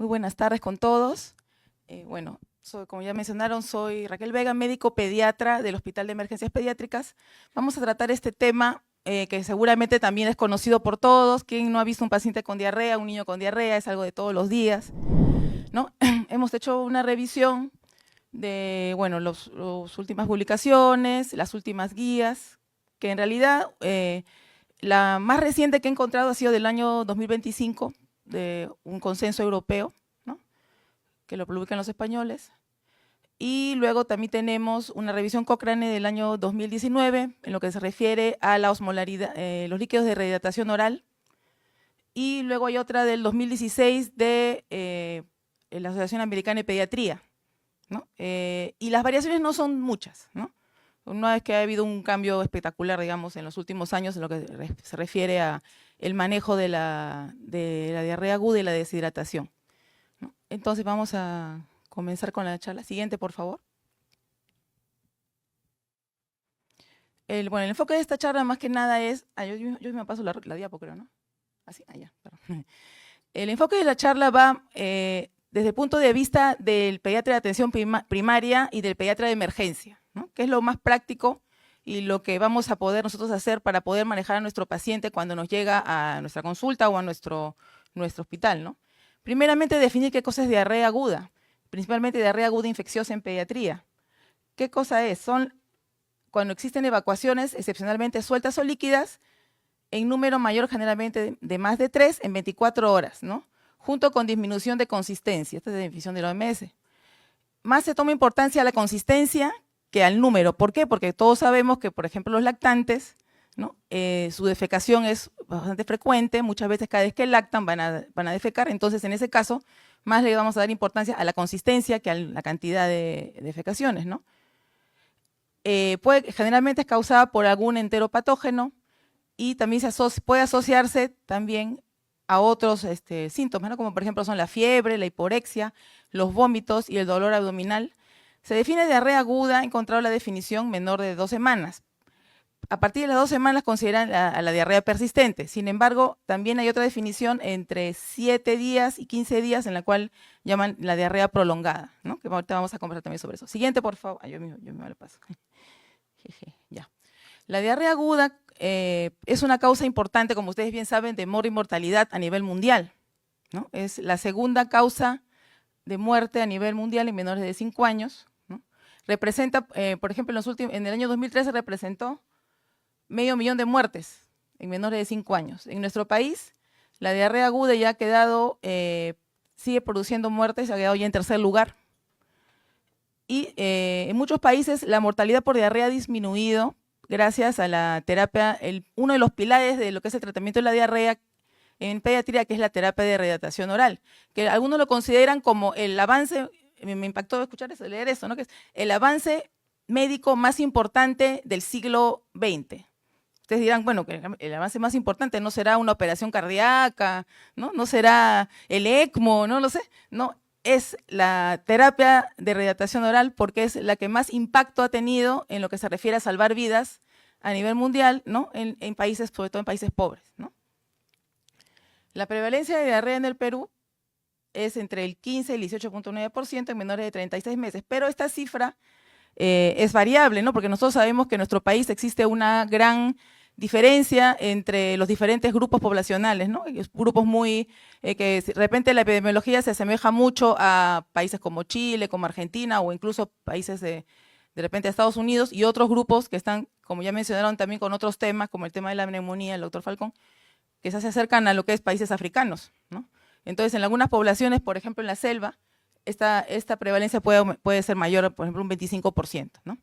Muy buenas tardes con todos. Como ya mencionaron, soy Raquel Vega, médico pediatra del Hospital de Emergencias Pediátricas. Vamos a tratar este tema que seguramente también es conocido por todos. ¿Quién no ha visto un paciente con diarrea, un niño con diarrea? Es algo de todos los días, ¿no? Hemos hecho una revisión de las últimas publicaciones, las últimas guías, que en realidad la más reciente que he encontrado ha sido del año 2025, de un consenso europeo, ¿no?, que lo publican los españoles. Y luego también tenemos una revisión Cochrane del año 2019, en lo que se refiere a la osmolaridad, los líquidos de rehidratación oral. Y luego hay otra del 2016 de la Asociación Americana de Pediatría, ¿no? Y las variaciones no son muchas, ¿no? No es que ha habido un cambio espectacular, digamos, en los últimos años en lo que se refiere a el manejo de la diarrea aguda y la deshidratación, ¿no? Entonces vamos a comenzar con la charla. Siguiente, por favor. El enfoque de esta charla más que nada es… yo me paso la diapo, creo, ¿no? Así, allá, perdón. El enfoque de la charla va desde el punto de vista del pediatra de atención primaria y del pediatra de emergencia, ¿no?, que es lo más práctico y lo que vamos a poder nosotros hacer para poder manejar a nuestro paciente cuando nos llega a nuestra consulta o a nuestro hospital, ¿no? Primeramente, definir qué cosa es diarrea aguda, principalmente diarrea aguda infecciosa en pediatría. ¿Qué cosa es? Son cuando existen evacuaciones excepcionalmente sueltas o líquidas en número mayor, generalmente de más de 3 en 24 horas, ¿no?, junto con disminución de consistencia. Esta es la definición de la OMS. Más se toma importancia a la consistencia que al número. ¿Por qué? Porque todos sabemos que, por ejemplo, los lactantes, ¿no?, su defecación es bastante frecuente, muchas veces cada vez que lactan van a defecar, entonces en ese caso más le vamos a dar importancia a la consistencia que a la cantidad de defecaciones, ¿no? Generalmente es causada por algún enteropatógeno y también puede asociarse también a otros síntomas, ¿no?, como por ejemplo son la fiebre, la hiporexia, los vómitos y el dolor abdominal. Se define diarrea aguda, he encontrado la definición menor de 2 semanas. A partir de las 2 semanas consideran a la diarrea persistente. Sin embargo, también hay otra definición entre 7 días y 15 días en la cual llaman la diarrea prolongada, ¿no?, que ahorita vamos a conversar también sobre eso. Siguiente, por favor. Yo me lo paso. Ya. La diarrea aguda es una causa importante, como ustedes bien saben, de mortalidad a nivel mundial, ¿no? Es la segunda causa de muerte a nivel mundial en menores de 5 años, ¿no? Representa, por ejemplo, en el año 2013 representó 500.000 de muertes en menores de 5 años. En nuestro país, la diarrea aguda ya ha quedado, sigue produciendo muertes, ha quedado ya en tercer lugar. Y en muchos países la mortalidad por diarrea ha disminuido gracias a la terapia, uno de los pilares de lo que es el tratamiento de la diarrea en pediatría, que es la terapia de rehidratación oral, que algunos lo consideran como el avance, me impactó escuchar eso, leer eso, ¿no?, que es el avance médico más importante del siglo XX. Ustedes dirán, bueno, que el avance más importante no será una operación cardíaca, ¿no?, no será el ECMO, no lo sé, no, es la terapia de rehidratación oral porque es la que más impacto ha tenido en lo que se refiere a salvar vidas a nivel mundial, ¿no?, en países, sobre todo en países pobres, ¿no? La prevalencia de diarrea en el Perú es entre el 15 y el 18.9% en menores de 36 meses, pero esta cifra es variable, ¿no?, porque nosotros sabemos que en nuestro país existe una gran diferencia entre los diferentes grupos poblacionales, ¿no?, grupos que de repente la epidemiología se asemeja mucho a países como Chile, como Argentina o incluso países de repente Estados Unidos, y otros grupos que están, como ya mencionaron, también con otros temas, como el tema de la neumonía, el doctor Falcón, que se acercan a lo que es países africanos, ¿no? Entonces, en algunas poblaciones, por ejemplo en la selva, esta prevalencia puede ser mayor, por ejemplo un 25%, ¿no?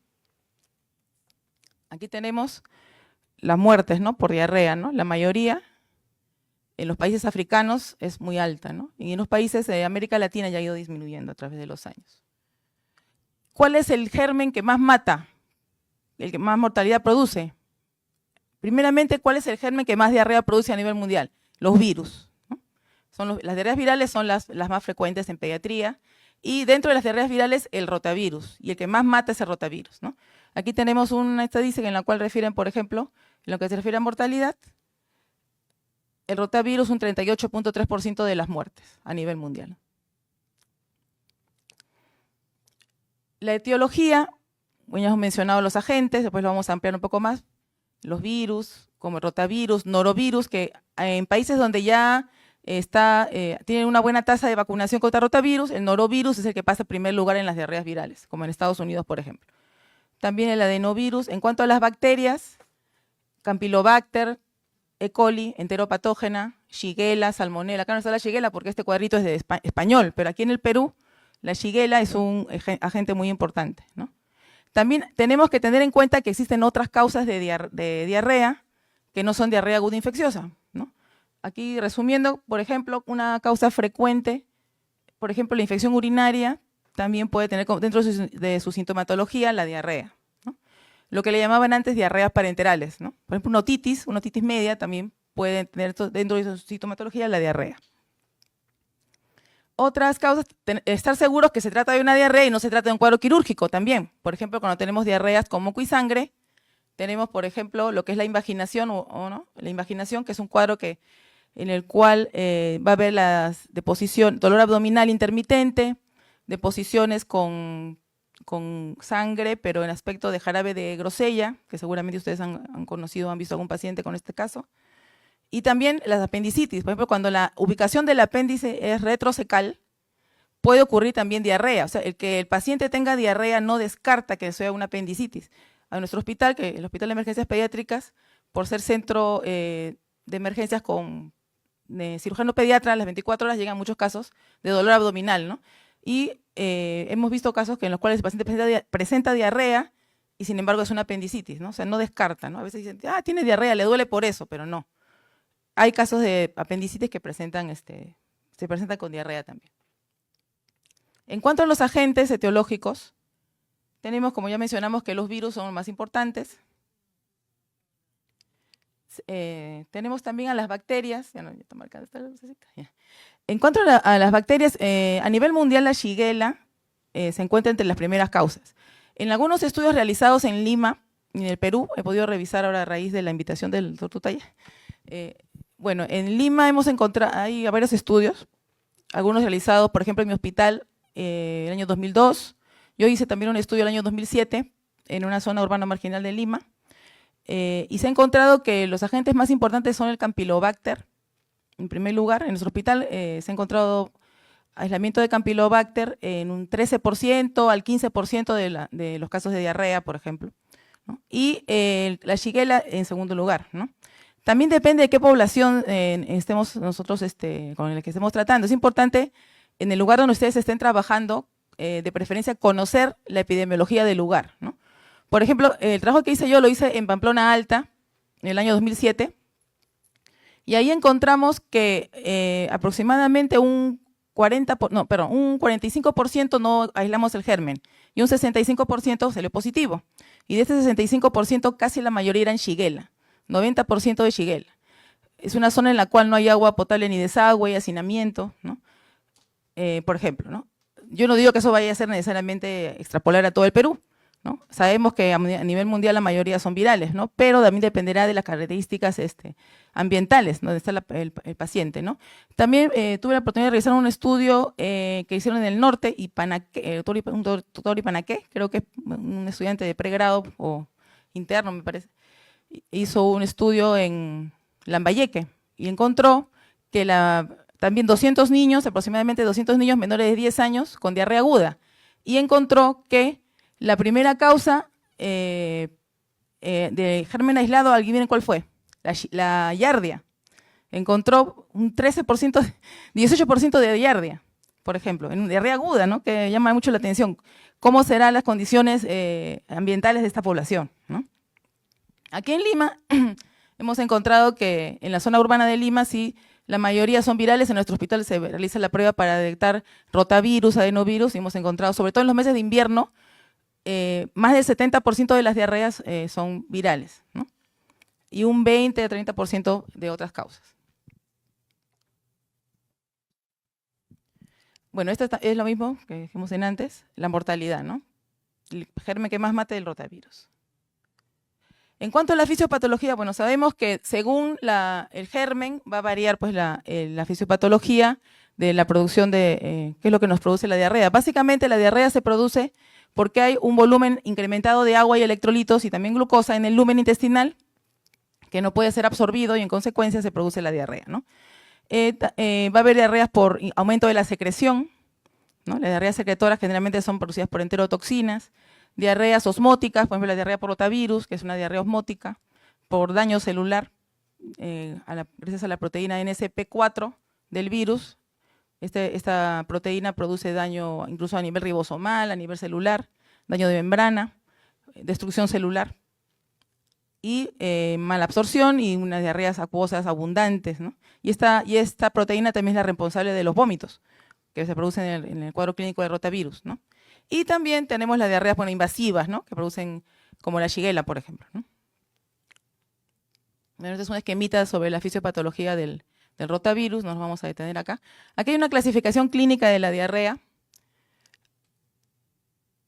Aquí tenemos las muertes, ¿no?, por diarrea, ¿no? La mayoría en los países africanos es muy alta, ¿no?, y en los países de América Latina ya ha ido disminuyendo a través de los años. ¿Cuál es el germen que más mata, el que más mortalidad produce? Primeramente, ¿cuál es el germen que más diarrea produce a nivel mundial? Los virus, ¿no? Las diarreas virales son las más frecuentes en pediatría, y dentro de las diarreas virales el rotavirus, y el que más mata es el rotavirus, ¿no? Aquí tenemos una estadística en la cual refieren, por ejemplo, en lo que se refiere a mortalidad, el rotavirus un 38.3% de las muertes a nivel mundial. La etiología, bueno, ya hemos mencionado los agentes, después lo vamos a ampliar un poco más, los virus, como el rotavirus, norovirus, que en países donde ya tienen una buena tasa de vacunación contra rotavirus, el norovirus es el que pasa en primer lugar en las diarreas virales, como en Estados Unidos, por ejemplo. También el adenovirus. En cuanto a las bacterias, Campylobacter, E. coli, enteropatógena, Shigella, Salmonella. Acá no está la Shigella porque este cuadrito es de español, pero aquí en el Perú la Shigella es un agente muy importante, ¿no? También tenemos que tener en cuenta que existen otras causas de diarrea que no son diarrea aguda infecciosa, ¿no? Aquí resumiendo, por ejemplo, una causa frecuente, por ejemplo, la infección urinaria, también puede tener dentro de su sintomatología la diarrea, ¿no? Lo que le llamaban antes diarreas parenterales, ¿no? Por ejemplo, una otitis media también puede tener dentro de su sintomatología la diarrea. Otras causas, estar seguros que se trata de una diarrea y no se trata de un cuadro quirúrgico también. Por ejemplo, cuando tenemos diarreas con moco y sangre, tenemos, por ejemplo, lo que es la invaginación, ¿no? La invaginación, que es un cuadro en el cual va a haber las deposición, dolor abdominal intermitente, deposiciones con sangre, pero en aspecto de jarabe de grosella, que seguramente ustedes han conocido, han visto algún paciente con este caso. Y también las apendicitis, por ejemplo, cuando la ubicación del apéndice es retrocecal, puede ocurrir también diarrea. O sea, el que el paciente tenga diarrea no descarta que sea una apendicitis. A nuestro hospital, que el Hospital de Emergencias Pediátricas, por ser centro de emergencias con cirujano pediatra, a las 24 horas llegan muchos casos de dolor abdominal, ¿no? Y hemos visto casos en los cuales el paciente presenta diarrea y sin embargo es una apendicitis, ¿no? O sea, no descarta, ¿no? A veces dicen, tiene diarrea, le duele por eso, pero no. Hay casos de apendicitis que se presentan con diarrea también. En cuanto a los agentes etiológicos, tenemos, como ya mencionamos, que los virus son los más importantes. Tenemos también a las bacterias. En cuanto a las bacterias, a nivel mundial la Shigella se encuentra entre las primeras causas. En algunos estudios realizados en Lima y en el Perú, he podido revisar ahora a raíz de la invitación del doctor Tutaya, bueno, en Lima hemos encontrado, hay varios estudios, algunos realizados, por ejemplo, en mi hospital el año 2002. Yo hice también un estudio el año 2007 en una zona urbana marginal de Lima, y se ha encontrado que los agentes más importantes son el Campylobacter. En primer lugar, en nuestro hospital se ha encontrado aislamiento de Campylobacter en un 13% al 15% de los casos de diarrea, por ejemplo, ¿no? Y la Shigella en segundo lugar, ¿no? También depende de qué población estemos nosotros con el que estemos tratando. Es importante, en el lugar donde ustedes estén trabajando, de preferencia conocer la epidemiología del lugar, ¿no? Por ejemplo, el trabajo que hice yo lo hice en Pamplona Alta, en el año 2007, y ahí encontramos que aproximadamente un 45% no aislamos el germen, y un 65% salió positivo. Y de este 65%, casi la mayoría eran Shigella. 90% de Shigella. Es una zona en la cual no hay agua potable ni desagüe, hacinamiento, ¿no? Por ejemplo, ¿no? Yo no digo que eso vaya a ser necesariamente extrapolar a todo el Perú, ¿no? Sabemos que a nivel mundial la mayoría son virales, ¿no? Pero también dependerá de las características ambientales, donde está el paciente, ¿no? También tuve la oportunidad de realizar un estudio que hicieron en el norte, un doctor Ipanaqué, creo que es un estudiante de pregrado o interno, me parece, hizo un estudio en Lambayeque y encontró que también 200 niños, aproximadamente 200 niños menores de 10 años con diarrea aguda, y encontró que la primera causa de germen aislado, ¿alguien cuál fue? La Giardia. Encontró un 13%, 18% de Giardia, por ejemplo, en diarrea aguda, ¿no? Que llama mucho la atención. ¿Cómo serán las condiciones ambientales de esta población, ¿no? Aquí en Lima hemos encontrado que en la zona urbana de Lima sí, la mayoría son virales. En nuestro hospital se realiza la prueba para detectar rotavirus, adenovirus, y hemos encontrado, sobre todo en los meses de invierno, más del 70% de las diarreas son virales, ¿no? Y un 20-30% de otras causas. Bueno, esto es lo mismo que dijimos antes, la mortalidad, ¿no? El germen que más mata es el rotavirus. En cuanto a la fisiopatología, bueno, sabemos que según el germen va a variar pues la fisiopatología de la producción de, qué es lo que nos produce la diarrea. Básicamente la diarrea se produce porque hay un volumen incrementado de agua y electrolitos y también glucosa en el lumen intestinal que no puede ser absorbido y en consecuencia se produce la diarrea, ¿no? Va a haber diarreas por aumento de la secreción, ¿no? Las diarreas secretoras generalmente son producidas por enterotoxinas, diarreas osmóticas, por ejemplo la diarrea por rotavirus, que es una diarrea osmótica, por daño celular, gracias a la proteína NSP4 del virus. Esta proteína produce daño incluso a nivel ribosomal, a nivel celular, daño de membrana, destrucción celular, y mala absorción y unas diarreas acuosas abundantes, ¿no? Y esta proteína también es la responsable de los vómitos que se producen en el cuadro clínico de rotavirus, ¿no? Y también tenemos las diarreas invasivas, ¿no? Que producen, como la Shigella, por ejemplo, ¿no? Bueno, esta es una esquemita sobre la fisiopatología del rotavirus, nos vamos a detener acá. Aquí hay una clasificación clínica de la diarrea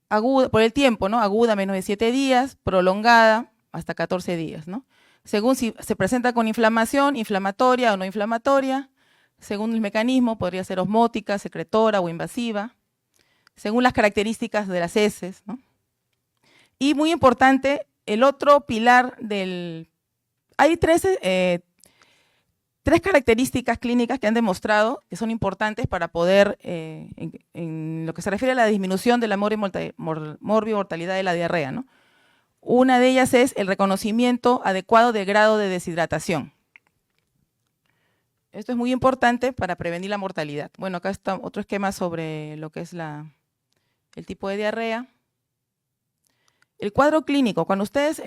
aguda, por el tiempo, ¿no? Aguda, menos de 7 días, prolongada, hasta 14 días, ¿no? Según si se presenta con inflamación, inflamatoria o no inflamatoria, según el mecanismo, podría ser osmótica, secretora o invasiva, según las características de las heces, ¿no? Y muy importante, el otro pilar del... Hay tres características clínicas que han demostrado que son importantes para poder, en lo que se refiere a la disminución de la morbi-mortalidad de la diarrea, ¿no? Una de ellas es el reconocimiento adecuado del grado de deshidratación. Esto es muy importante para prevenir la mortalidad. Bueno, acá está otro esquema sobre lo que es el tipo de diarrea. El cuadro clínico, cuando ustedes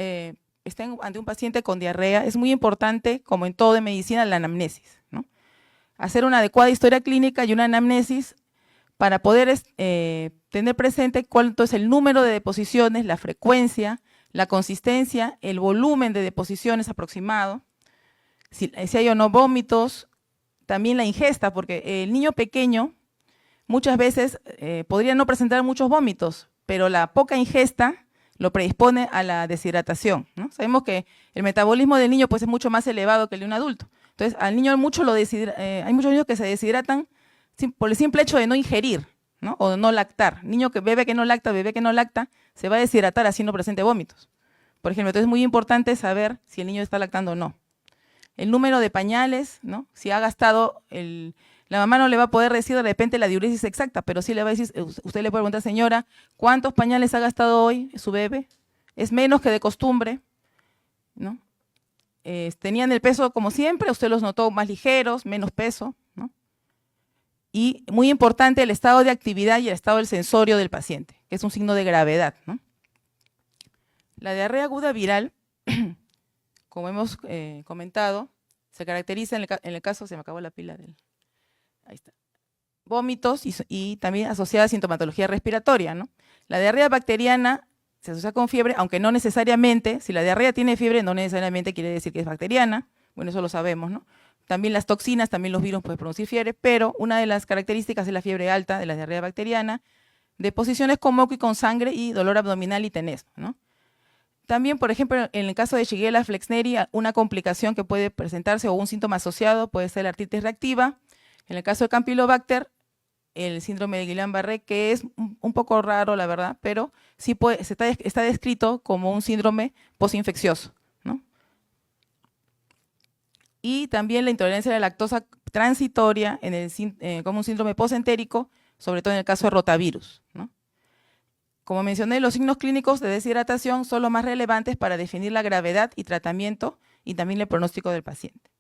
estén ante un paciente con diarrea, es muy importante, como en todo en medicina, la anamnesis, ¿no? Hacer una adecuada historia clínica y una anamnesis para poder tener presente cuánto es el número de deposiciones, la frecuencia, la consistencia, el volumen de deposiciones aproximado, si hay o no vómitos, también la ingesta, porque el niño pequeño muchas veces podría no presentar muchos vómitos, pero la poca ingesta lo predispone a la deshidratación, ¿no? Sabemos que el metabolismo del niño pues, es mucho más elevado que el de un adulto. Entonces, al niño hay muchos niños que se deshidratan por el simple hecho de no ingerir, ¿no? O de no lactar. Niño que bebe que no lacta, se va a deshidratar así no presente vómitos. Por ejemplo, entonces es muy importante saber si el niño está lactando o no. El número de pañales, ¿no? Si ha gastado, la mamá no le va a poder decir de repente la diuresis exacta, pero sí le va a decir, usted le puede preguntar, señora, ¿cuántos pañales ha gastado hoy su bebé? ¿Es menos que de costumbre? ¿No? ¿Tenían el peso como siempre? ¿Usted los notó más ligeros, menos peso? ¿No? Y muy importante el estado de actividad y el estado del sensorio del paciente, que es un signo de gravedad, ¿no? La diarrea aguda viral, como hemos comentado, se caracteriza en el caso, se me acabó la pila ahí está, vómitos y también asociada a sintomatología respiratoria, ¿no? La diarrea bacteriana se asocia con fiebre, aunque no necesariamente, si la diarrea tiene fiebre, no necesariamente quiere decir que es bacteriana, bueno, eso lo sabemos, ¿no? También las toxinas, también los virus pueden producir fiebre, pero una de las características es la fiebre alta de la diarrea bacteriana, deposiciones con moco y con sangre y dolor abdominal y tenesmo, ¿no? También, por ejemplo, en el caso de Shigella flexneri, una complicación que puede presentarse o un síntoma asociado puede ser la artritis reactiva. En el caso de Campylobacter, el síndrome de Guillain-Barré, que es un poco raro, la verdad, pero sí está descrito como un síndrome posinfeccioso, ¿no? Y también la intolerancia a la lactosa transitoria como un síndrome posentérico, sobre todo en el caso de rotavirus, ¿no? Como mencioné, los signos clínicos de deshidratación son los más relevantes para definir la gravedad y tratamiento y también el pronóstico del paciente.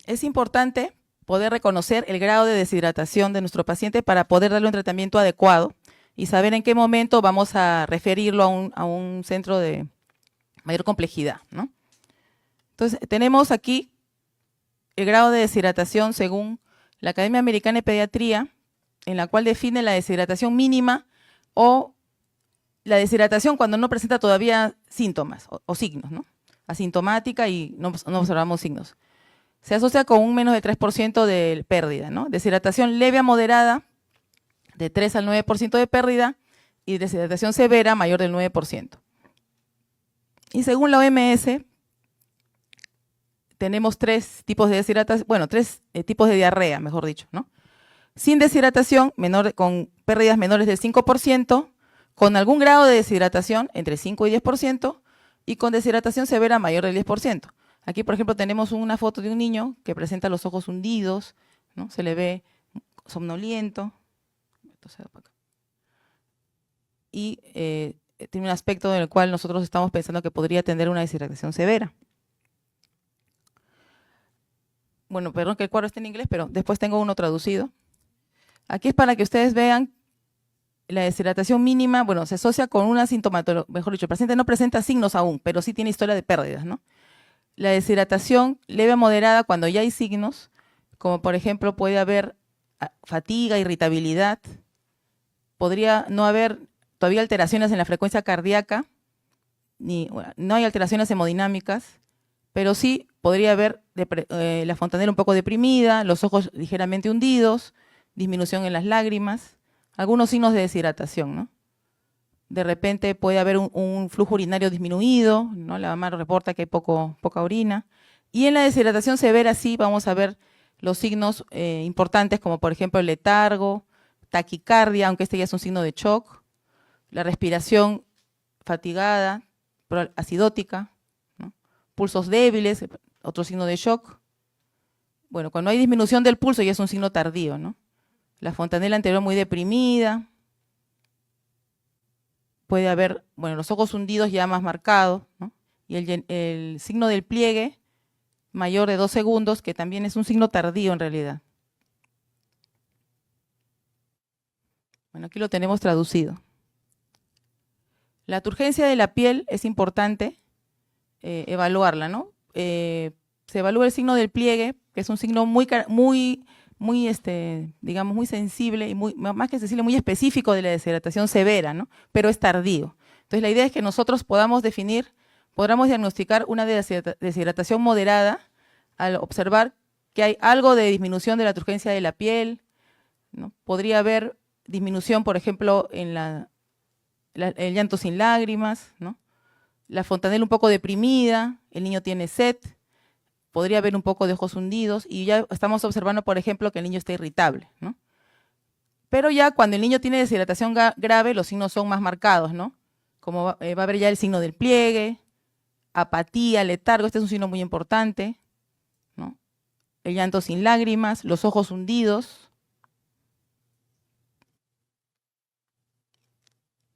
Es importante poder reconocer el grado de deshidratación de nuestro paciente para poder darle un tratamiento adecuado y saber en qué momento vamos a referirlo a un centro de mayor complejidad, ¿no? Entonces, tenemos aquí el grado de deshidratación según la Academia Americana de Pediatría, en la cual define la deshidratación mínima o la deshidratación cuando no presenta todavía síntomas o signos, ¿no? Asintomática y no observamos signos. se asocia con un menos del 3% de pérdida, ¿no? Deshidratación leve a moderada, de 3 al 9% de pérdida, y deshidratación severa, mayor del 9%. Y según la OMS, tenemos tres tipos de deshidratación, bueno, tres tipos de diarrea, mejor dicho, ¿no? Sin deshidratación, con pérdidas menores del 5%, con algún grado de deshidratación, entre 5 y 10%, y con deshidratación severa mayor del 10%. Aquí, por ejemplo, tenemos una foto de un niño que presenta los ojos hundidos, ¿no? Se le ve somnoliento. Y tiene un aspecto en el cual nosotros estamos pensando que podría tener una deshidratación severa. Bueno, perdón que el cuadro esté en inglés, pero después tengo uno traducido. Aquí es para que ustedes vean la deshidratación mínima, bueno, se asocia con una sintomatología, mejor dicho, el paciente no presenta signos aún, pero sí tiene historia de pérdidas, ¿no? La deshidratación leve a moderada cuando ya hay signos, como por ejemplo puede haber fatiga, irritabilidad, podría no haber todavía alteraciones en la frecuencia cardíaca, no hay alteraciones hemodinámicas, pero sí podría haber la fontanela un poco deprimida, los ojos ligeramente hundidos, disminución en las lágrimas, algunos signos de deshidratación, ¿no? De repente puede haber un flujo urinario disminuido, ¿no? La mamá reporta que hay poca orina. Y en la deshidratación severa sí vamos a ver los signos importantes, como por ejemplo el letargo, taquicardia, aunque este ya es un signo de shock, la respiración fatigada, acidótica, ¿no? Pulsos débiles, otro signo de shock. Bueno, cuando hay disminución del pulso ya es un signo tardío, ¿no? La fontanela anterior muy deprimida, puede haber, bueno, los ojos hundidos ya más marcados, ¿no? Y el signo del pliegue mayor de 2 segundos, que también es un signo tardío en realidad. Bueno, aquí lo tenemos traducido. La turgencia de la piel es importante evaluarla, ¿no? Se evalúa el signo del pliegue, que es un signo digamos, muy sensible y más que sensible, muy específico de la deshidratación severa, ¿no? Pero es tardío. Entonces, la idea es que nosotros podamos diagnosticar una deshidratación moderada al observar que hay algo de disminución de la turgencia de la piel, ¿no? Podría haber disminución, por ejemplo, en el llanto sin lágrimas, ¿no? La fontanela un poco deprimida, el niño tiene sed, podría haber un poco de ojos hundidos y ya estamos observando, por ejemplo, que el niño está irritable, ¿no? Pero ya cuando el niño tiene deshidratación grave, los signos son más marcados, ¿no? Como va a haber ya el signo del pliegue, apatía, letargo, este es un signo muy importante, ¿no? El llanto sin lágrimas, los ojos hundidos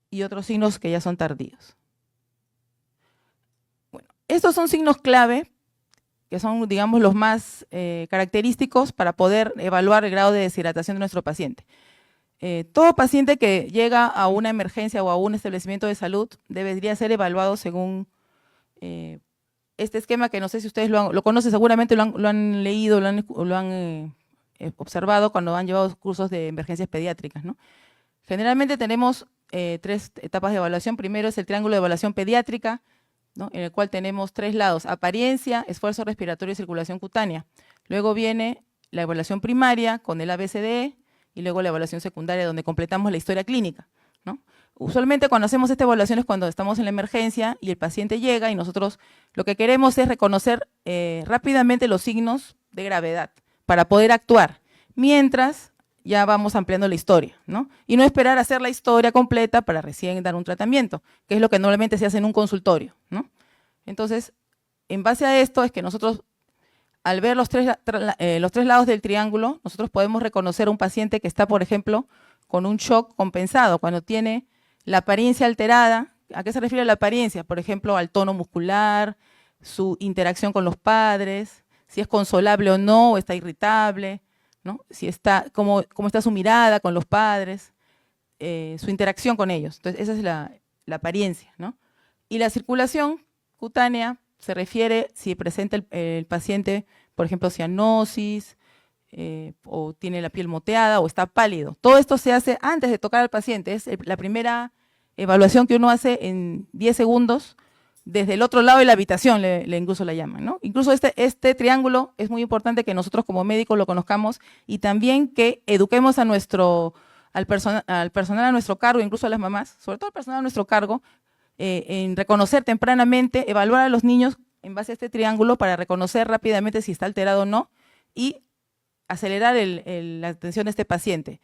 y otros signos que ya son tardíos. Bueno, estos son signos clave que son, digamos, los más característicos para poder evaluar el grado de deshidratación de nuestro paciente. Todo paciente que llega a una emergencia o a un establecimiento de salud debería ser evaluado según este esquema que no sé si ustedes lo conocen, seguramente lo han leído, lo han observado cuando han llevado cursos de emergencias pediátricas, ¿no? Generalmente tenemos 3 etapas de evaluación. Primero es el triángulo de evaluación pediátrica, ¿no? En el cual tenemos 3 lados: apariencia, esfuerzo respiratorio y circulación cutánea. Luego viene la evaluación primaria con el ABCDE y luego la evaluación secundaria donde completamos la historia clínica, ¿no? Usualmente cuando hacemos esta evaluación es cuando estamos en la emergencia y el paciente llega y nosotros lo que queremos es reconocer rápidamente los signos de gravedad para poder actuar, mientras ya vamos ampliando la historia, ¿no? Y no esperar a hacer la historia completa para recién dar un tratamiento, que es lo que normalmente se hace en un consultorio, ¿no? Entonces, en base a esto es que nosotros, al ver los tres lados del triángulo, nosotros podemos reconocer a un paciente que está, por ejemplo, con un shock compensado, cuando tiene la apariencia alterada. ¿A qué se refiere la apariencia? Por ejemplo, al tono muscular, su interacción con los padres, si es consolable o no, o está irritable, ¿no? Si está, cómo está su mirada con los padres, su interacción con ellos. Entonces, esa es la apariencia, ¿no? Y la circulación cutánea se refiere si presenta el paciente, por ejemplo, cianosis, o tiene la piel moteada o está pálido. Todo esto se hace antes de tocar al paciente. Es la primera evaluación que uno hace en 10 segundos desde el otro lado de la habitación, le incluso la llaman, ¿no? Incluso este triángulo es muy importante que nosotros como médicos lo conozcamos y también que eduquemos a al personal a nuestro cargo, incluso a las mamás, sobre todo al personal a nuestro cargo, en reconocer tempranamente, evaluar a los niños en base a este triángulo para reconocer rápidamente si está alterado o no y acelerar la atención de este paciente.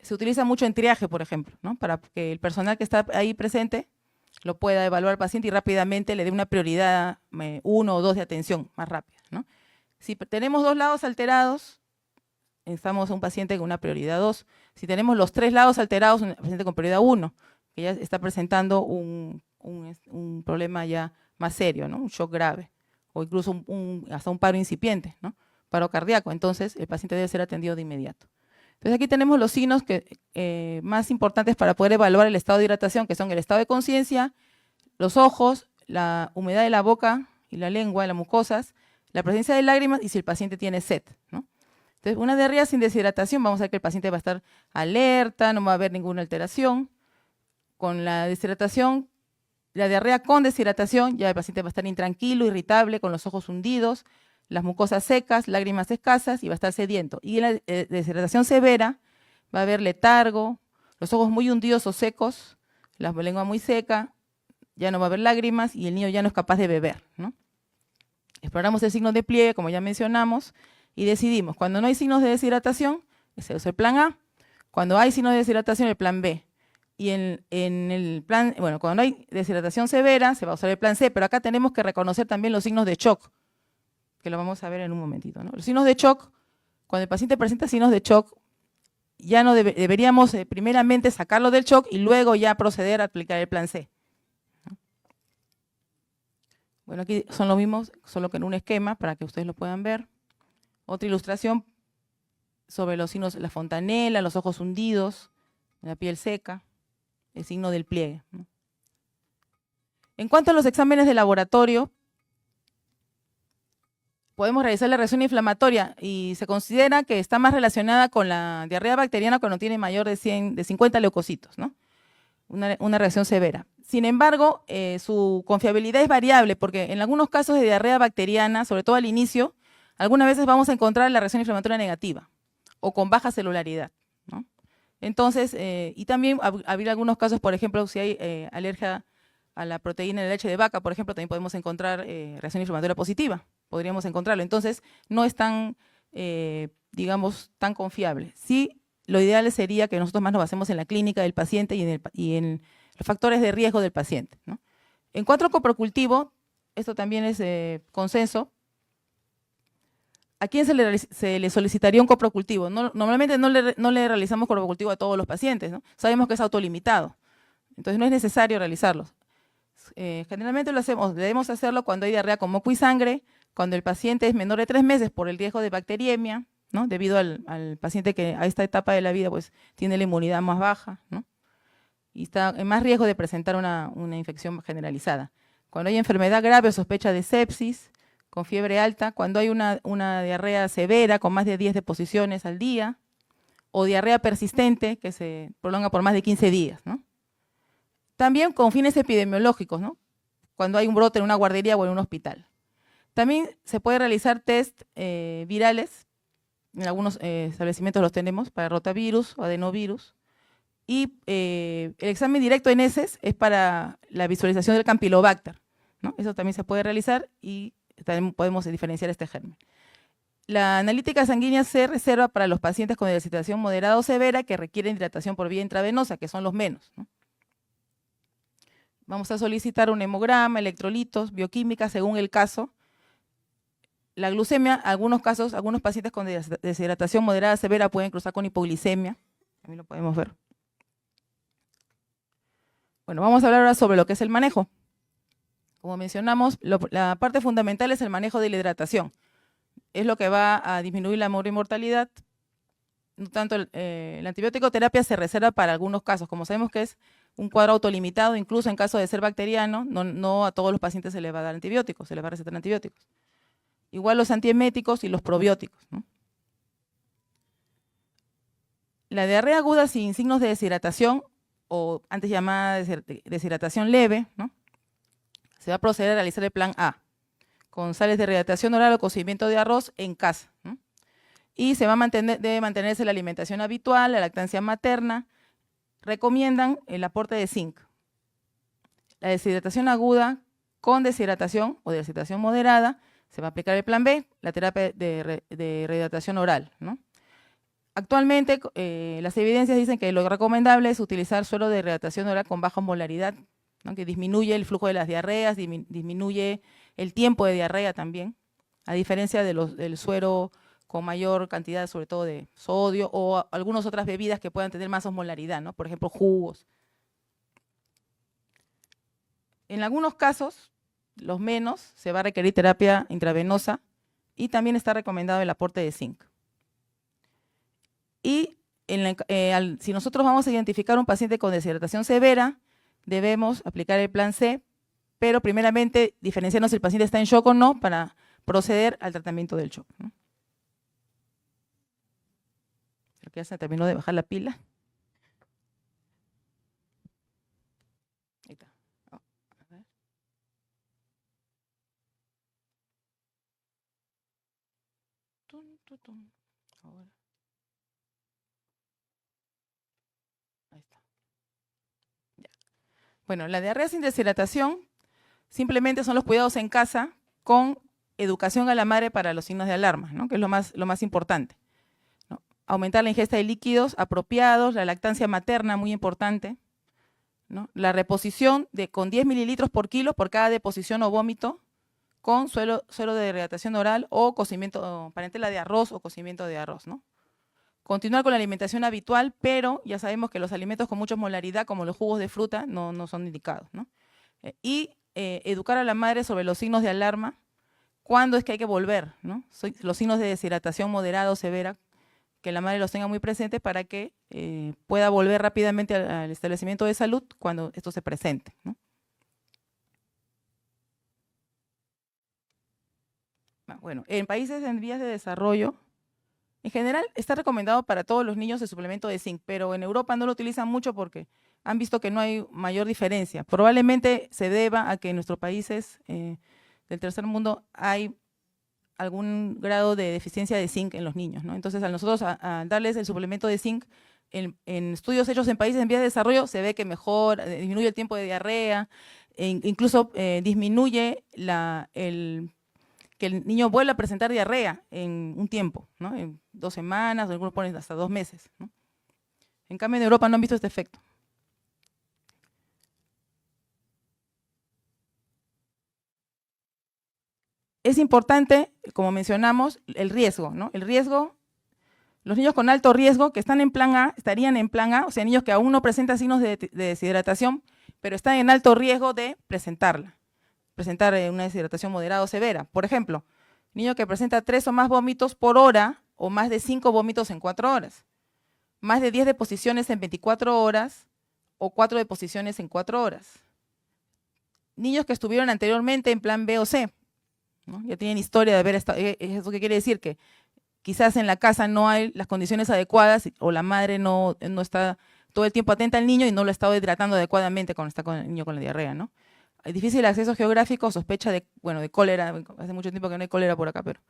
Se utiliza mucho en triaje, por ejemplo, ¿no? Para que el personal que está ahí presente lo pueda evaluar al paciente y rápidamente le dé una prioridad 1 o 2 de atención más rápida, ¿no? Si tenemos 2 lados alterados, estamos a un paciente con una prioridad 2. Si tenemos los 3 lados alterados, un paciente con prioridad 1, que ya está presentando un problema ya más serio, ¿no? Un shock grave, o incluso hasta un paro incipiente, ¿no? Paro cardíaco. Entonces, el paciente debe ser atendido de inmediato. Entonces, aquí tenemos los signos más importantes para poder evaluar el estado de hidratación, que son el estado de conciencia, los ojos, la humedad de la boca y la lengua, de las mucosas, la presencia de lágrimas y si el paciente tiene sed, ¿no? Entonces, una diarrea sin deshidratación, vamos a ver que el paciente va a estar alerta, no va a haber ninguna alteración. Con la deshidratación, la diarrea con deshidratación, ya el paciente va a estar intranquilo, irritable, con los ojos hundidos, las mucosas secas, lágrimas escasas y va a estar sediento. Y en la deshidratación severa va a haber letargo, los ojos muy hundidos o secos, la lengua muy seca, ya no va a haber lágrimas y el niño ya no es capaz de beber, ¿no? Exploramos el signo de pliegue, como ya mencionamos, y decidimos, cuando no hay signos de deshidratación, ese es el plan A. Cuando hay signos de deshidratación, el plan B. Y en el plan, bueno, cuando no hay deshidratación severa, se va a usar el plan C, pero acá tenemos que reconocer también los signos de shock, que lo vamos a ver en un momentito, ¿no? Los signos de shock, cuando el paciente presenta signos de shock, ya no deberíamos primeramente sacarlo del shock y luego ya proceder a aplicar el plan C, ¿no? Bueno, aquí son los mismos, solo que en un esquema para que ustedes lo puedan ver. Otra ilustración sobre los signos, la fontanela, los ojos hundidos, la piel seca, el signo del pliegue, ¿no? En cuanto a los exámenes de laboratorio, podemos realizar la reacción inflamatoria y se considera que está más relacionada con la diarrea bacteriana cuando tiene mayor de 50 leucocitos, ¿no? Una reacción severa. Sin embargo, su confiabilidad es variable porque en algunos casos de diarrea bacteriana, sobre todo al inicio, algunas veces vamos a encontrar la reacción inflamatoria negativa o con baja celularidad, ¿no? Entonces, y también habría algunos casos, por ejemplo, si hay alergia a la proteína de leche de vaca, por ejemplo, también podemos encontrar reacción inflamatoria positiva, podríamos encontrarlo. Entonces, no es tan, digamos, tan confiable. Sí, lo ideal sería que nosotros más nos basemos en la clínica del paciente y en los factores de riesgo del paciente, ¿no? En cuanto al coprocultivo, esto también es consenso. ¿A quién se le solicitaría un coprocultivo? Normalmente no le realizamos coprocultivo a todos los pacientes, ¿no? Sabemos que es autolimitado, entonces no es necesario realizarlos. Generalmente debemos hacerlo cuando hay diarrea con moco y sangre, cuando el paciente es menor de 3 meses por el riesgo de bacteriemia, ¿no? Debido al paciente que a esta etapa de la vida pues, tiene la inmunidad más baja, ¿no? Y está en más riesgo de presentar una infección generalizada. Cuando hay enfermedad grave o sospecha de sepsis, con fiebre alta, cuando hay una diarrea severa con más de 10 deposiciones al día, o diarrea persistente que se prolonga por más de 15 días, ¿no? También con fines epidemiológicos, ¿no? Cuando hay un brote en una guardería o en un hospital. También se puede realizar test virales, en algunos establecimientos los tenemos, para rotavirus o adenovirus, y el examen directo en heces es para la visualización del Campylobacter, ¿no? Eso también se puede realizar y también podemos diferenciar este germen. La analítica sanguínea se reserva para los pacientes con deshidratación moderada o severa que requieren hidratación por vía intravenosa, que son los menos, ¿no? Vamos a solicitar un hemograma, electrolitos, bioquímica, según el caso. La glucemia, algunos casos, algunos pacientes con deshidratación moderada severa pueden cruzar con hipoglicemia, también lo podemos ver. Bueno, vamos a hablar ahora sobre lo que es el manejo. Como mencionamos, la parte fundamental es el manejo de la hidratación. Es lo que va a disminuir la mortalidad. No tanto la antibiótico terapia se reserva para algunos casos, como sabemos que es un cuadro autolimitado, incluso en caso de ser bacteriano, no a todos los pacientes se les va a dar antibióticos, se les va a recetar antibióticos. Igual los antieméticos y los probióticos, ¿no? La diarrea aguda sin signos de deshidratación, o antes llamada deshidratación leve, ¿no? se va a proceder a realizar el plan A, con sales de rehidratación oral o cocimiento de arroz en casa, ¿no? Y debe mantenerse la alimentación habitual, la lactancia materna. Recomiendan el aporte de zinc. La deshidratación aguda con deshidratación o deshidratación moderada, se va a aplicar el plan B, la terapia de rehidratación oral, ¿no? Actualmente, las evidencias dicen que lo recomendable es utilizar suero de rehidratación oral con baja osmolaridad, ¿no? Que disminuye el flujo de las diarreas, disminuye el tiempo de diarrea también, a diferencia del suero con mayor cantidad, sobre todo de sodio, o algunas otras bebidas que puedan tener más osmolaridad, ¿no? Por ejemplo, jugos. En algunos casos, los menos, se va a requerir terapia intravenosa y también está recomendado el aporte de zinc. Y si nosotros vamos a identificar un paciente con deshidratación severa, debemos aplicar el plan C, pero primeramente diferenciarnos si el paciente está en shock o no para proceder al tratamiento del shock, ¿no? Creo que ya se terminó de bajar la pila. Ahí está. Oh, a ver. Ahora. Ahí está. Ya. Bueno, la diarrea sin deshidratación simplemente son los cuidados en casa con educación a la madre para los signos de alarma, ¿no? Que es lo más importante, ¿no? Aumentar la ingesta de líquidos apropiados, la lactancia materna, muy importante, ¿no? La reposición con 10 mililitros por kilo por cada deposición o vómito con suero de rehidratación oral o cocimiento, parentela de arroz o cocimiento de arroz, ¿no? Continuar con la alimentación habitual, pero ya sabemos que los alimentos con mucha osmolaridad, como los jugos de fruta, no son indicados, ¿no? Educar a la madre sobre los signos de alarma, cuándo es que hay que volver, ¿no? Los signos de deshidratación moderada o severa, que la madre los tenga muy presentes para que pueda volver rápidamente al establecimiento de salud cuando esto se presente, ¿no? Bueno, en países en vías de desarrollo, en general está recomendado para todos los niños el suplemento de zinc, pero en Europa no lo utilizan mucho porque han visto que no hay mayor diferencia. Probablemente se deba a que en nuestros países del tercer mundo hay algún grado de deficiencia de zinc en los niños, ¿no? Entonces, a nosotros a darles el suplemento de zinc, en estudios hechos en países en vías de desarrollo, se ve que mejora, disminuye el tiempo de diarrea, incluso disminuye que el niño vuelva a presentar diarrea en un tiempo, ¿no? En 2 semanas, algunos ponen hasta 2 meses, ¿no? En cambio, en Europa no han visto este efecto. Es importante, como mencionamos, el riesgo, ¿no? El riesgo, los niños con alto riesgo que están en plan A, estarían en plan A, o sea, niños que aún no presentan signos de deshidratación, pero están en alto riesgo de presentar una deshidratación moderada o severa. Por ejemplo, niño que presenta 3 o más vómitos por hora o más de 5 vómitos en 4 horas, más de 10 deposiciones en 24 horas o 4 deposiciones en 4 horas. Niños que estuvieron anteriormente en plan B o C, ¿no? Ya tienen historia de haber estado. ¿Eso qué quiere decir? Que quizás en la casa no hay las condiciones adecuadas o la madre no está todo el tiempo atenta al niño y no lo ha estado hidratando adecuadamente cuando está con el niño con la diarrea, ¿no? Hay difícil acceso geográfico, sospecha de cólera, hace mucho tiempo que no hay cólera por acá, pero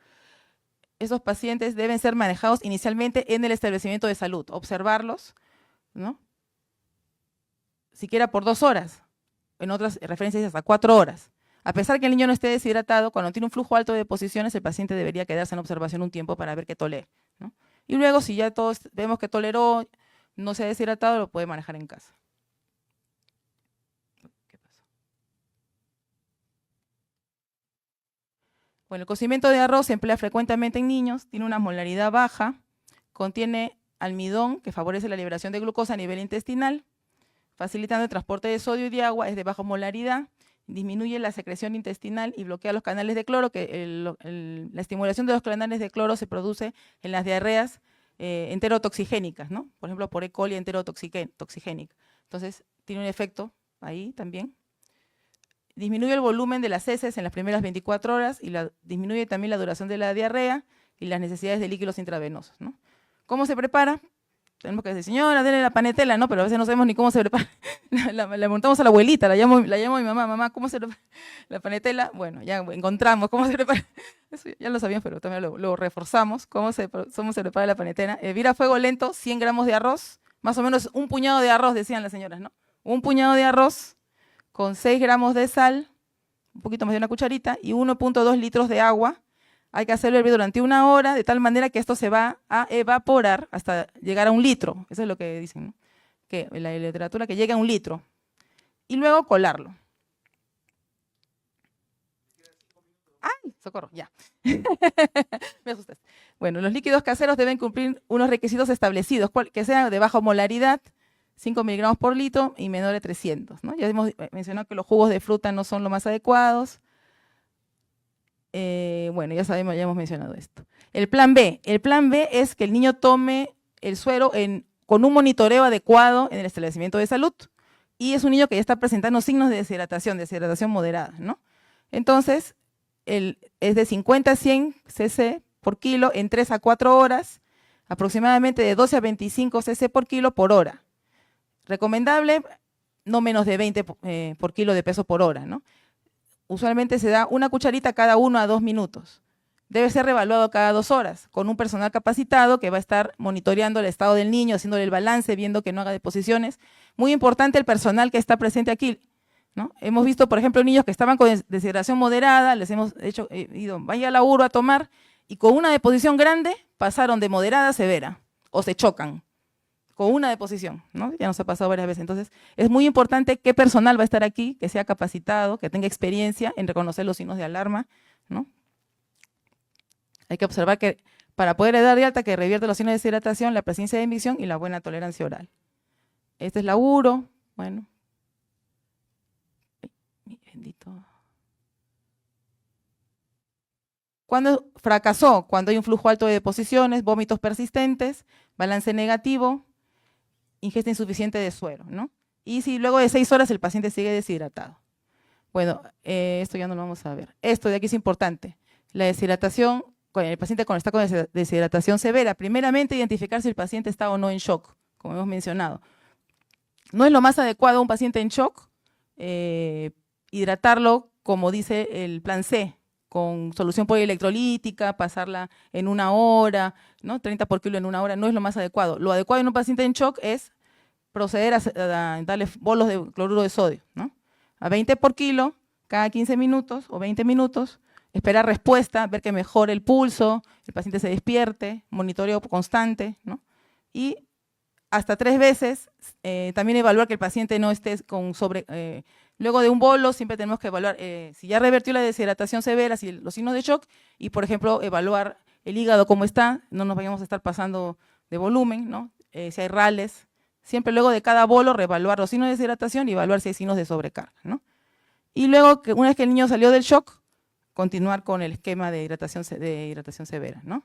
esos pacientes deben ser manejados inicialmente en el establecimiento de salud, observarlos, ¿no? Siquiera por 2 horas, en otras referencias hasta 4 horas. A pesar que el niño no esté deshidratado, cuando tiene un flujo alto de deposiciones, el paciente debería quedarse en observación un tiempo para ver qué tolera, ¿no? Y luego, si ya todos vemos que toleró, no se ha deshidratado, lo puede manejar en casa. ¿Qué pasó? Bueno, el cocimiento de arroz se emplea frecuentemente en niños, tiene una osmolaridad baja, contiene almidón que favorece la liberación de glucosa a nivel intestinal, facilitando el transporte de sodio y de agua, es de baja osmolaridad, disminuye la secreción intestinal y bloquea los canales de cloro, que la estimulación de los canales de cloro se produce en las diarreas enterotoxigénicas, ¿no? Por ejemplo, por E. coli enterotoxigénica. Entonces, tiene un efecto ahí también. Disminuye el volumen de las heces en las primeras 24 horas y disminuye también la duración de la diarrea y las necesidades de líquidos intravenosos, ¿no? ¿Cómo se prepara? tenemos que decir, señora, denle la panetela, ¿no? Pero a veces no sabemos ni cómo se prepara. La montamos a la abuelita, la llamo a mi mamá, mamá, ¿cómo se prepara la panetela? Bueno, ya encontramos cómo se prepara. Eso ya lo sabíamos, pero también lo reforzamos, cómo se prepara la panetela. Hervir a fuego lento, 100 gramos de arroz, más o menos un puñado de arroz, decían las señoras, ¿no? Un puñado de arroz con 6 gramos de sal, un poquito más de una cucharita, y 1.2 litros de agua. Hay que hacerlo hervir durante 1 hora, de tal manera que esto se va a evaporar hasta llegar a 1 litro. Eso es lo que dicen, ¿no? Que en la literatura, que llegue a 1 litro. Y luego colarlo. ¡Ay! Socorro, ya. Me asusté. Bueno, los líquidos caseros deben cumplir unos requisitos establecidos, que sean de baja molaridad, 5 miligramos por litro y menor de 300, ¿no? Ya hemos mencionado que los jugos de fruta no son los más adecuados. Bueno, ya sabemos, ya hemos mencionado esto. El plan B es que el niño tome el suero con un monitoreo adecuado en el establecimiento de salud, y es un niño que ya está presentando signos de deshidratación moderada, ¿no? Entonces, es de 50 a 100 cc por kilo en 3 a 4 horas, aproximadamente de 12 a 25 cc por kilo por hora. Recomendable, no menos de 20 por kilo de peso por hora, ¿no? Usualmente se da una cucharita cada 1 a 2 minutos. Debe ser reevaluado cada 2 horas, con un personal capacitado que va a estar monitoreando el estado del niño, haciéndole el balance, viendo que no haga deposiciones. Muy importante el personal que está presente aquí, ¿no? Hemos visto, por ejemplo, niños que estaban con deshidratación moderada, les hemos ido, vaya a la URO a tomar, y con una deposición grande pasaron de moderada a severa, o se chocan con una deposición, ¿no? Ya nos ha pasado varias veces. Entonces, es muy importante qué personal va a estar aquí, que sea capacitado, que tenga experiencia en reconocer los signos de alarma, ¿no? Hay que observar que para poder dar de alta que revierte los signos de deshidratación, la presencia de emisión y la buena tolerancia oral. Esta es la URO, bueno. Ay, bendito. Cuando fracasó, cuando hay un flujo alto de deposiciones, vómitos persistentes, balance negativo, ingesta insuficiente de suero, ¿no? Y si luego de 6 horas el paciente sigue deshidratado. Bueno, esto ya no lo vamos a ver. Esto de aquí es importante. La deshidratación, el paciente cuando está con deshidratación severa, primeramente identificar si el paciente está o no en shock, como hemos mencionado. No es lo más adecuado a un paciente en shock hidratarlo, como dice el plan C, con solución polielectrolítica, pasarla en 1 hora, ¿no? 30 por kilo en 1 hora, no es lo más adecuado. Lo adecuado en un paciente en shock es proceder a darle bolos de cloruro de sodio, ¿no? A 20 por kilo, cada 15 minutos o 20 minutos, esperar respuesta, ver que mejore el pulso, el paciente se despierte, monitoreo constante, ¿no? Y hasta 3 veces, también evaluar que el paciente no esté con luego de un bolo siempre tenemos que evaluar si ya revertió la deshidratación severa, si los signos de shock, y por ejemplo evaluar el hígado cómo está, no nos vayamos a estar pasando de volumen, ¿no? Si hay rales, siempre luego de cada bolo reevaluar los signos de deshidratación y evaluar si hay signos de sobrecarga, ¿no? Y luego, una vez que el niño salió del shock, continuar con el esquema de hidratación severa, ¿no?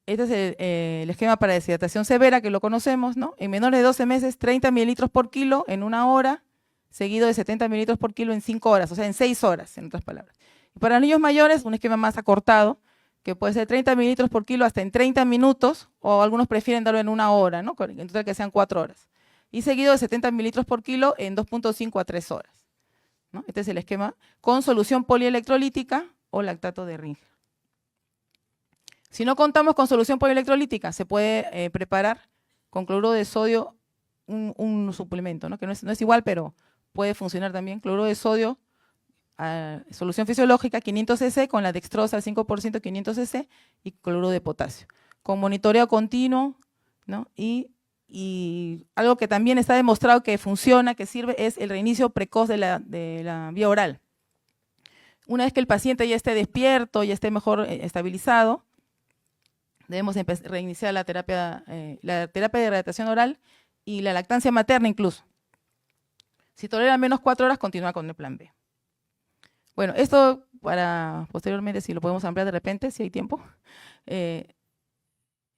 Este es el esquema para deshidratación severa, que lo conocemos, ¿no? En menores de 12 meses, 30 mililitros por kilo en 1 hora, seguido de 70 mililitros por kilo en 5 horas, o sea, en 6 horas, en otras palabras. Y para niños mayores, un esquema más acortado, que puede ser 30 mililitros por kilo hasta en 30 minutos, o algunos prefieren darlo en 1 hora, ¿no? En total que sean 4 horas. Y seguido de 70 mililitros por kilo en 2.5 a 3 horas, ¿no? Este es el esquema con solución polielectrolítica o lactato de Ringer. Si no contamos con solución polielectrolítica, se puede preparar con cloruro de sodio un suplemento, ¿no? Que no es igual, pero puede funcionar también. Cloruro de sodio, solución fisiológica, 500 cc, con la dextrosa al 5%, 500 cc, y cloruro de potasio. Con monitoreo continuo, ¿no? Y algo que también está demostrado que funciona, que sirve, es el reinicio precoz de la vía oral. Una vez que el paciente ya esté despierto, ya esté mejor estabilizado, debemos reiniciar la terapia de hidratación oral y la lactancia materna incluso. Si tolera menos 4 horas, continúa con el plan B. Bueno, esto para posteriormente, si lo podemos ampliar de repente, si hay tiempo.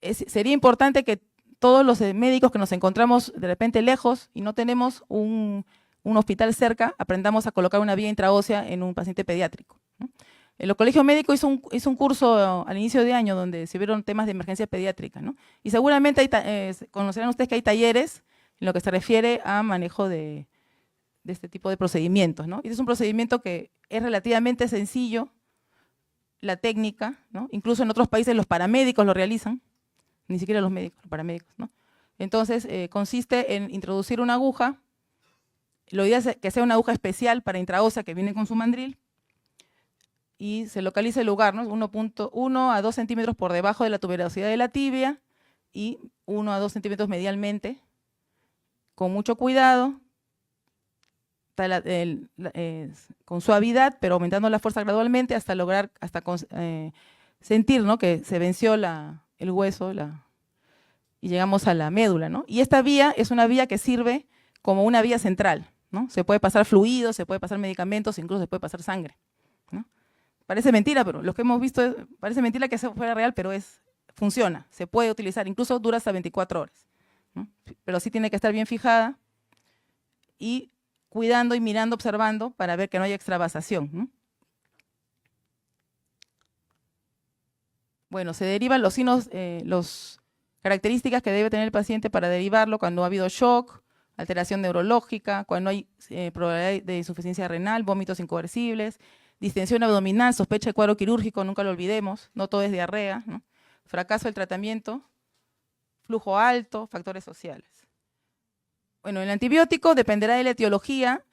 Sería importante que todos los médicos que nos encontramos de repente lejos y no tenemos un hospital cerca, aprendamos a colocar una vía intraósea en un paciente pediátrico, ¿no? El Colegio Médico hizo un curso al inicio de año donde se vieron temas de emergencia pediátrica, ¿no? Y seguramente conocerán ustedes que hay talleres en lo que se refiere a manejo de este tipo de procedimientos, ¿no? Y es un procedimiento que es relativamente sencillo, la técnica, ¿no? Incluso en otros países los paramédicos lo realizan, ni siquiera los médicos, los paramédicos, ¿no? Entonces, consiste en introducir una aguja, lo ideal es que sea una aguja especial para intraósea que viene con su mandril, y se localiza el lugar, ¿no? 1 a 2 centímetros por debajo de la tuberosidad de la tibia y 1 a 2 centímetros medialmente, con mucho cuidado, con suavidad, pero aumentando la fuerza gradualmente hasta lograr, sentir, ¿no?, que se venció el hueso y llegamos a la médula, ¿no? Y esta vía es una vía que sirve como una vía central, ¿no? Se puede pasar fluidos, se puede pasar medicamentos, incluso se puede pasar sangre, ¿no? Parece mentira, pero lo que hemos visto, parece mentira que eso fuera real, pero funciona, se puede utilizar, incluso dura hasta 24 horas, ¿no? Pero sí tiene que estar bien fijada y cuidando y mirando, observando para ver que no haya extravasación, ¿no? Bueno, se derivan los signos, las características que debe tener el paciente para derivarlo cuando ha habido shock, alteración neurológica, cuando hay probabilidad de insuficiencia renal, vómitos incoercibles, distensión abdominal, sospecha de cuadro quirúrgico, nunca lo olvidemos, no todo es diarrea, ¿no? Fracaso del tratamiento, flujo alto, factores sociales. Bueno, el antibiótico dependerá de la etiología.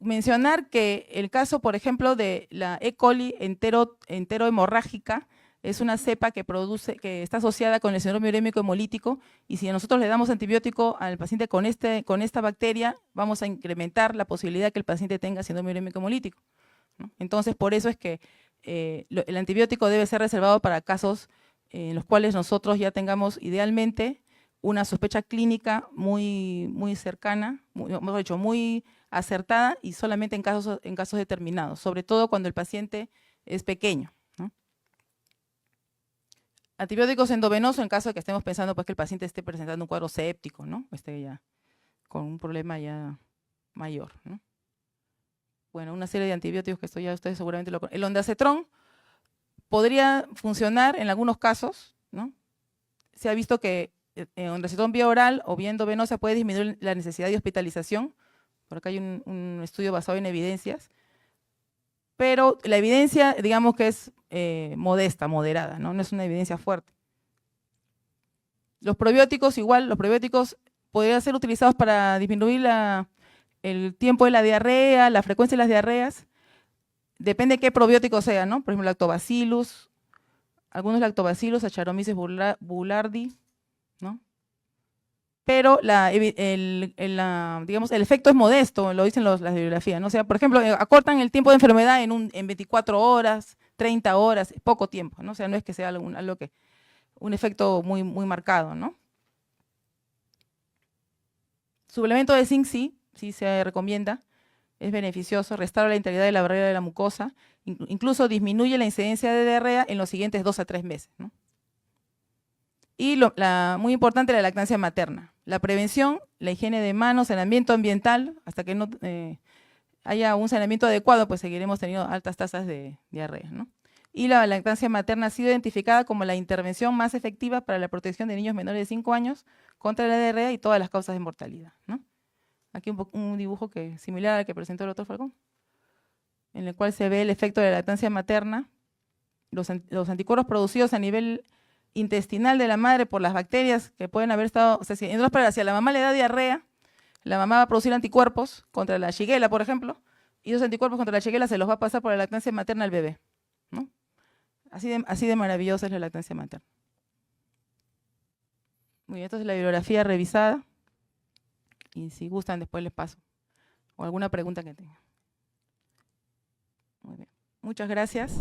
Mencionar que el caso, por ejemplo, de la E. coli enterohemorrágica es una cepa que está asociada con el síndrome urémico hemolítico, y si nosotros le damos antibiótico al paciente con esta bacteria, vamos a incrementar la posibilidad de que el paciente tenga síndrome urémico hemolítico, ¿no? Entonces, por eso es que el antibiótico debe ser reservado para casos en los cuales nosotros ya tengamos idealmente una sospecha clínica muy cercana, mejor dicho, muy acertada, y solamente en casos determinados, sobre todo cuando el paciente es pequeño, ¿no? Antibióticos endovenosos en caso de que estemos pensando, pues, que el paciente esté presentando un cuadro séptico, ¿no? Esté ya con un problema ya mayor, ¿no? Bueno, una serie de antibióticos que esto ya ustedes seguramente lo conocen. El ondansetrón podría funcionar en algunos casos, ¿no? Se ha visto que ondansetrón vía oral o vía endovenosa puede disminuir la necesidad de hospitalización. Por acá hay un estudio basado en evidencias, pero la evidencia, digamos que es modesta, moderada, ¿no? No es una evidencia fuerte. Los probióticos, igual, los probióticos podrían ser utilizados para disminuir el tiempo de la diarrea, la frecuencia de las diarreas. Depende de qué probiótico sea, ¿no? Por ejemplo, lactobacillus, algunos lactobacillus, Saccharomyces boulardii, ¿no? Pero digamos, el efecto es modesto, lo dicen las bibliografías, ¿no? O sea, por ejemplo, acortan el tiempo de enfermedad en 24 horas, 30 horas, poco tiempo, ¿no? O sea, no es que sea un efecto muy marcado, ¿no? Suplemento de zinc sí se recomienda, es beneficioso, restaura la integridad de la barrera de la mucosa, incluso disminuye la incidencia de diarrea en los siguientes 2 a 3 meses, ¿no? Y muy importante, la lactancia materna. La prevención, la higiene de manos, saneamiento ambiental, hasta que no haya un saneamiento adecuado, pues seguiremos teniendo altas tasas de diarrea, ¿no? Y la lactancia materna ha sido identificada como la intervención más efectiva para la protección de niños menores de 5 años contra la diarrea y todas las causas de mortalidad, ¿no? Aquí un dibujo similar al que presentó el doctor Falcón, en el cual se ve el efecto de la lactancia materna, los anticuerpos producidos a nivel intestinal de la madre por las bacterias que pueden haber estado, o sea, si a la mamá le da diarrea, la mamá va a producir anticuerpos contra la Shigella, por ejemplo, y esos anticuerpos contra la Shigella se los va a pasar por la lactancia materna al bebé, ¿no? Así de maravillosa es la lactancia materna. Muy bien, esta es la bibliografía revisada, y si gustan después les paso, o alguna pregunta que tengan. Muy bien, muchas gracias.